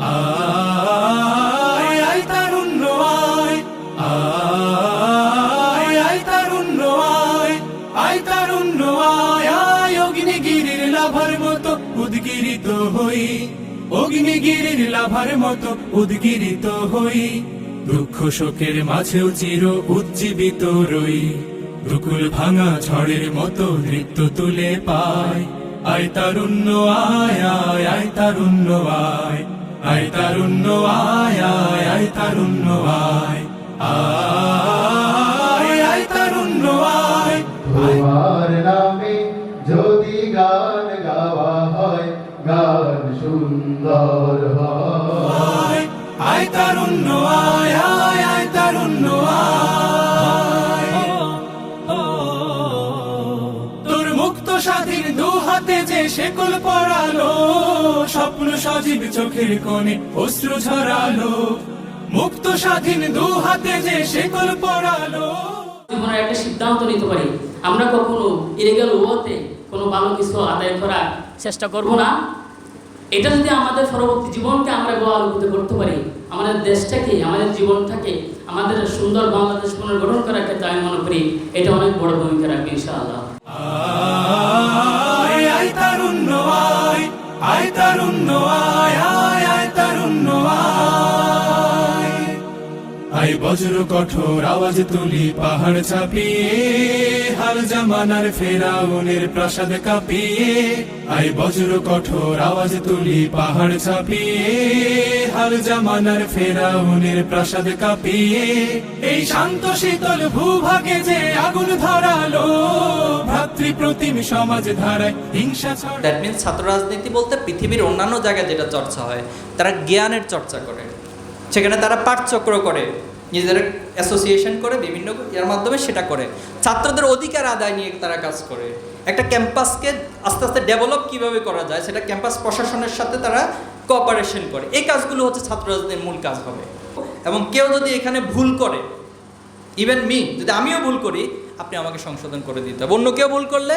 আয় আয় তারুণ্য আয়, আয় আয় তারুণ্য আয়, আয় তারুণ্য আয়, আয় অগ্নিগিরির লাভার মতো উদ্গিরিত হই, অগ্নিগিরির লাভার মতো উদ্গিরিত হই, দুঃখ শোকের মাঝেও চির উজ্জীবিত রই, দুকুল ভাঙা ঝড়ের মতো নৃত্য তুলে পায়। আয় তারুণ্য আয়, আয় আয় তারুণ্য আয়, আয় তারুণ্য আয়, আয় আয় তারুণ্য আয়, আয় আয় তারুণ্য আয়। তোমার নামে যদি গান গাওয়া হয়, গান সুন্দর হয়। আয় তারুণ্য আয়, আয় আয় তারুণ্য আয়। তোর মুক্ত স্বাধীন দু হাতে যে শেকল পরালো, স্বপ্ন সজীব চোখের কোণে অশ্রু ঝরালো, মুক্ত স্বাধীন দু হাতে যে শেকল পরালো। জীবনের একটা সিদ্ধান্ত নিতে পারি, আমরা কখনো ইলিগাল ওয়াতে কোনো ভালো কিছু আদায় করার চেষ্টা করব না। এটা যদি আমাদের পরবর্তী জীবনকে আমরা আলোকিত করতে পারি, আমাদের দেশটাকে, আমাদের জীবনটাকে, আমাদের সুন্দর বাংলাদেশ পুনর্গঠন করার ক্ষেত্রে আমি মনে করি এটা অনেক বড় ভূমিকা রাখবে ইনশাআল্লাহ। আয় আয় তারুণ্য আয়, আয় তারুণ্য আয়, আয় আয় তারুণ্য আয়। আয় বজ্র কঠোর আওয়াজ তুলি পাহাড় চাপিয়ে, হাল জামানার ফেরাউনের প্রাসাদ কাঁপিয়ে। আয় বজ্র কঠোর আওয়াজ তুলি পাহাড় চাপিয়ে, হাল জামানার ফেরাউনের প্রাসাদ কাঁপিয়ে। এই শান্ত শীতল ভূভাগে যে আগুন ধরালো, ভ্রাতৃপ্রতিম সমাজ ধারায় হিংসা ছড়ায়। দ্যাট মিনস ছাত্র রাজনীতি বলতে পৃথিবীর অন্যান্য জায়গায় যেটা চর্চা হয়, তারা জ্ঞানের চর্চা করে, সেখানে তারা পাঠচক্র করে, নিজেদের অ্যাসোসিয়েশন করে, বিভিন্ন এর মাধ্যমে সেটা করে, ছাত্রদের অধিকার আদায় নিয়ে তারা কাজ করে। একটা ক্যাম্পাসকে আস্তে আস্তে ডেভেলপ কীভাবে করা যায় সেটা ক্যাম্পাস প্রশাসনের সাথে তারা কোঅপারেশন করে। এই কাজগুলো হচ্ছে ছাত্র রাজনীতির মূল কাজ হবে। এবং কেউ যদি এখানে ভুল করে, ইভেন যদি আমিও ভুল করি, আপনি আমাকে সংশোধন করে দিতে হবে, অন্য কেউ ভুল করলে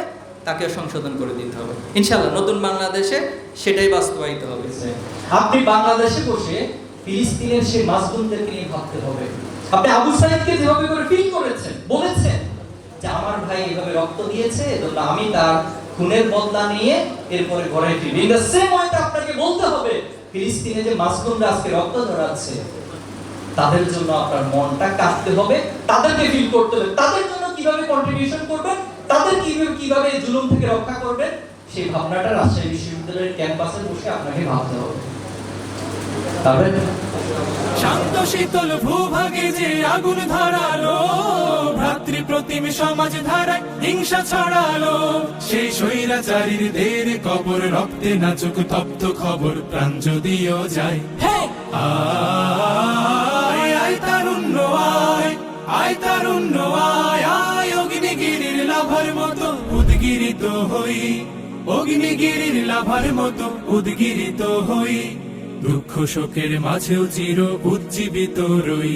তাকেও সংশোধন করে দিতে হবে। ইনশাআল্লাহ নতুন বাংলাদেশে সেটাই বাস্তবায়িত হবে। আপনি বাংলাদেশে বসে ফিলিস্তিনের সেই মাজলুমদেরকে নিয়ে ভাবতে হবে। আপনি আবু সাইদকে যেভাবে করে ফিল করেছেন, বলেছেন যে আমার ভাই এভাবে রক্ত দিয়েছে, এজন্য আমি তার খুনের বদলা নিয়ে এরপরে ঘরে ফিরবো। ইন দ্য সেম ওয়েতে আপনাকে বলতে হবে ফিলিস্তিনে যে মাজলুমরা আজকে রক্ত ঝরাচ্ছে, তাদের জন্য আপনার মনটা কাঁদতে হবে, তাদেরকে ফিল করতে হবে, তাদের জন্য কিভাবে কন্ট্রিবিউশন করবেন, তাদের কিভাবে জুলুম থেকে রক্ষা করবেন, সেই ভাবনাটা রাজশাহী বিশ্ববিদ্যালয়ের ক্যাম্পাসে বসে আপনাকে ভাবতে হবে। শান্ত শীতল ভূভাগে যে আগুন ধরালো, ভ্রাতৃপ্রতিম সমাজ ধারায় হিংসা ছড়ালো। সেই স্বৈরাচারীর দের কবর রক্তে নাচুক তপ্ত খবর, প্রাণ যদিও যায়। আয় আয় তারুণ্য আয়, আয় তারুণ্য আয়, আয় অগ্নিগিরির লাভার মতো উদ্গিরিত হই, অগ্নিগিরির লাভার মতো উদ্গিরিত হই, দুঃখ শোকের মাঝেও চির উজ্জীবিত রই।